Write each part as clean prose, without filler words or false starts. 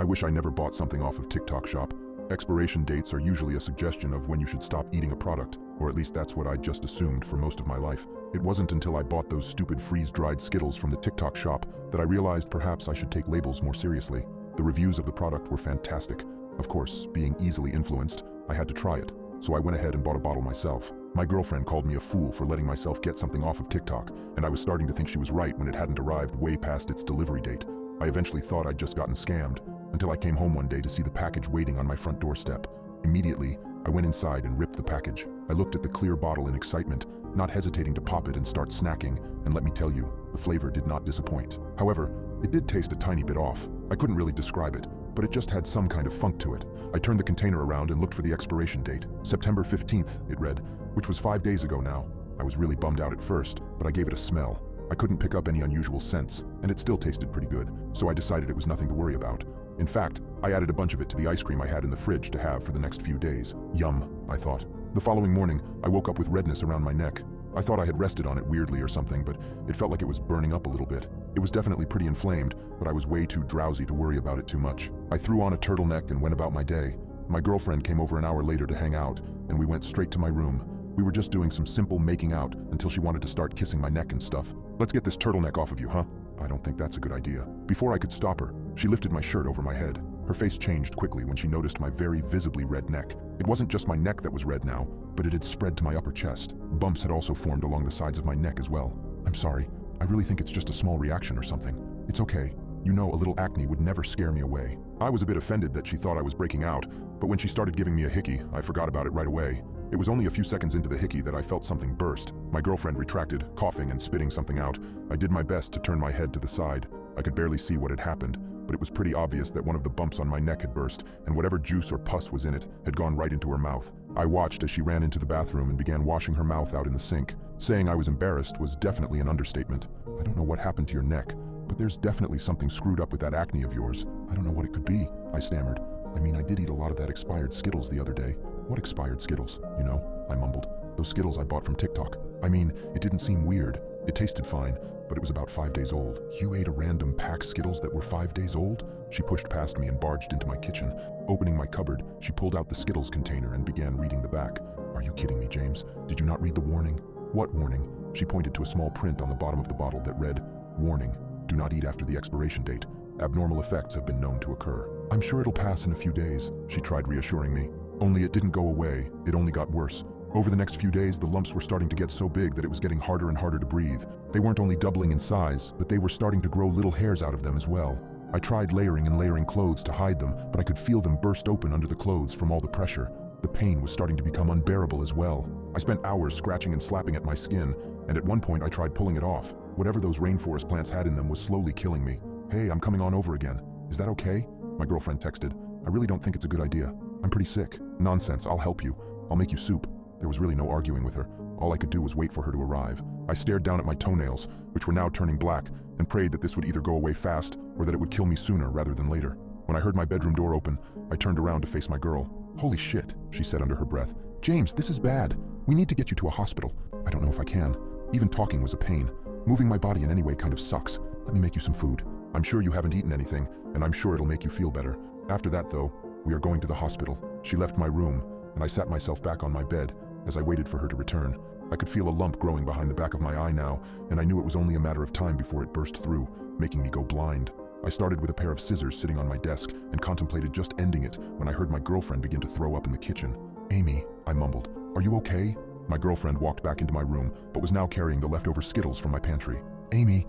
wish I never bought something off of TikTok Shop. Expiration dates are usually a suggestion of when you should stop eating a product, or at least that's what I just assumed for most of my life. It wasn't until I bought those stupid freeze-dried Skittles from the TikTok Shop that I realized perhaps I should take labels more seriously. The reviews of the product were fantastic. Of course, being easily influenced, I had to try it, so I went ahead and bought a bottle myself. My girlfriend called me a fool for letting myself get something off of TikTok, and I was starting to think she was right when it hadn't arrived way past its delivery date. I eventually thought I'd just gotten scammed, until I came home one day to see the package waiting on my front doorstep. Immediately, I went inside and ripped the package. I looked at the clear bottle in excitement, not hesitating to pop it and start snacking, and let me tell you, the flavor did not disappoint. However, it did taste a tiny bit off. I couldn't really describe it, but it just had some kind of funk to it. I turned the container around and looked for the expiration date. September 15th, it read, which was 5 days ago now. I was really bummed out at first, but I gave it a smell. I couldn't pick up any unusual scents, and it still tasted pretty good, so I decided it was nothing to worry about. In fact, I added a bunch of it to the ice cream I had in the fridge to have for the next few days. Yum, I thought. The following morning, I woke up with redness around my neck. I thought I had rested on it weirdly or something, but it felt like it was burning up a little bit. It was definitely pretty inflamed, but I was way too drowsy to worry about it too much. I threw on a turtleneck and went about my day. My girlfriend came over an hour later to hang out, and we went straight to my room. We were just doing some simple making out until she wanted to start kissing my neck and stuff. Let's get this turtleneck off of you, huh? I don't think that's a good idea. Before I could stop her, she lifted my shirt over my head. Her face changed quickly when she noticed my very visibly red neck. It wasn't just my neck that was red now, but it had spread to my upper chest. Bumps had also formed along the sides of my neck as well. I'm sorry. I really think it's just a small reaction or something. It's okay. You know, a little acne would never scare me away. I was a bit offended that she thought I was breaking out, but when she started giving me a hickey, I forgot about it right away. It was only a few seconds into the hickey that I felt something burst. My girlfriend retracted, coughing and spitting something out. I did my best to turn my head to the side. I could barely see what had happened, but it was pretty obvious that one of the bumps on my neck had burst, and whatever juice or pus was in it had gone right into her mouth. I watched as she ran into the bathroom and began washing her mouth out in the sink. Saying I was embarrassed was definitely an understatement. I don't know what happened to your neck, but there's definitely something screwed up with that acne of yours. I don't know what it could be, I stammered. I mean, I did eat a lot of that expired Skittles the other day. What expired Skittles? You know, I mumbled. Those Skittles I bought from TikTok. I mean, it didn't seem weird. It tasted fine, but it was about 5 days old. You ate a random pack Skittles that were 5 days old? She pushed past me and barged into my kitchen. Opening my cupboard, she pulled out the Skittles container and began reading the back. Are you kidding me, James? Did you not read the warning? What warning? She pointed to a small print on the bottom of the bottle that read, Warning, do not eat after the expiration date. Abnormal effects have been known to occur. I'm sure it'll pass in a few days, she tried reassuring me. Only it didn't go away, it only got worse. Over the next few days, the lumps were starting to get so big that it was getting harder and harder to breathe. They weren't only doubling in size, but they were starting to grow little hairs out of them as well. I tried layering and layering clothes to hide them, but I could feel them burst open under the clothes from all the pressure. The pain was starting to become unbearable as well. I spent hours scratching and slapping at my skin, and at one point I tried pulling it off. Whatever those rainforest plants had in them was slowly killing me. Hey, I'm coming on over again. Is that okay? My girlfriend texted. I really don't think it's a good idea. I'm pretty sick. Nonsense, I'll help you. I'll make you soup. There was really no arguing with her. All I could do was wait for her to arrive. I stared down at my toenails, which were now turning black, and prayed that this would either go away fast or that it would kill me sooner rather than later. When I heard my bedroom door open, I turned around to face my girl. Holy shit, she said under her breath. James, this is bad. We need to get you to a hospital. I don't know if I can. Even talking was a pain. Moving my body in any way kind of sucks. Let me make you some food. I'm sure you haven't eaten anything, and I'm sure it'll make you feel better. After that, though, we are going to the hospital. She left my room, and I sat myself back on my bed as I waited for her to return. I could feel a lump growing behind the back of my eye now, and I knew it was only a matter of time before it burst through, making me go blind. I started with a pair of scissors sitting on my desk and contemplated just ending it when I heard my girlfriend begin to throw up in the kitchen. Amy, I mumbled, are you okay? My girlfriend walked back into my room, but was now carrying the leftover Skittles from my pantry. Amy,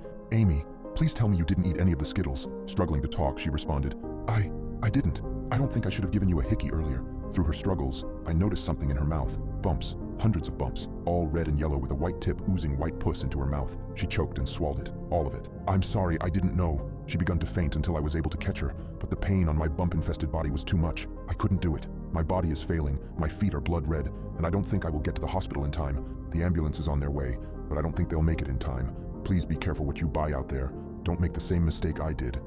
please tell me you didn't eat any of the Skittles. Struggling to talk, she responded. I didn't. I don't think I should have given you a hickey earlier. Through her struggles, I noticed something in her mouth. Bumps. Hundreds of bumps. All red and yellow with a white tip oozing white pus into her mouth. She choked and swallowed it. All of it. I'm sorry, I didn't know. She began to faint until I was able to catch her, but the pain on my bump-infested body was too much. I couldn't do it. My body is failing, my feet are blood red, and I don't think I will get to the hospital in time. The ambulance is on their way, but I don't think they'll make it in time. Please be careful what you buy out there. Don't make the same mistake I did.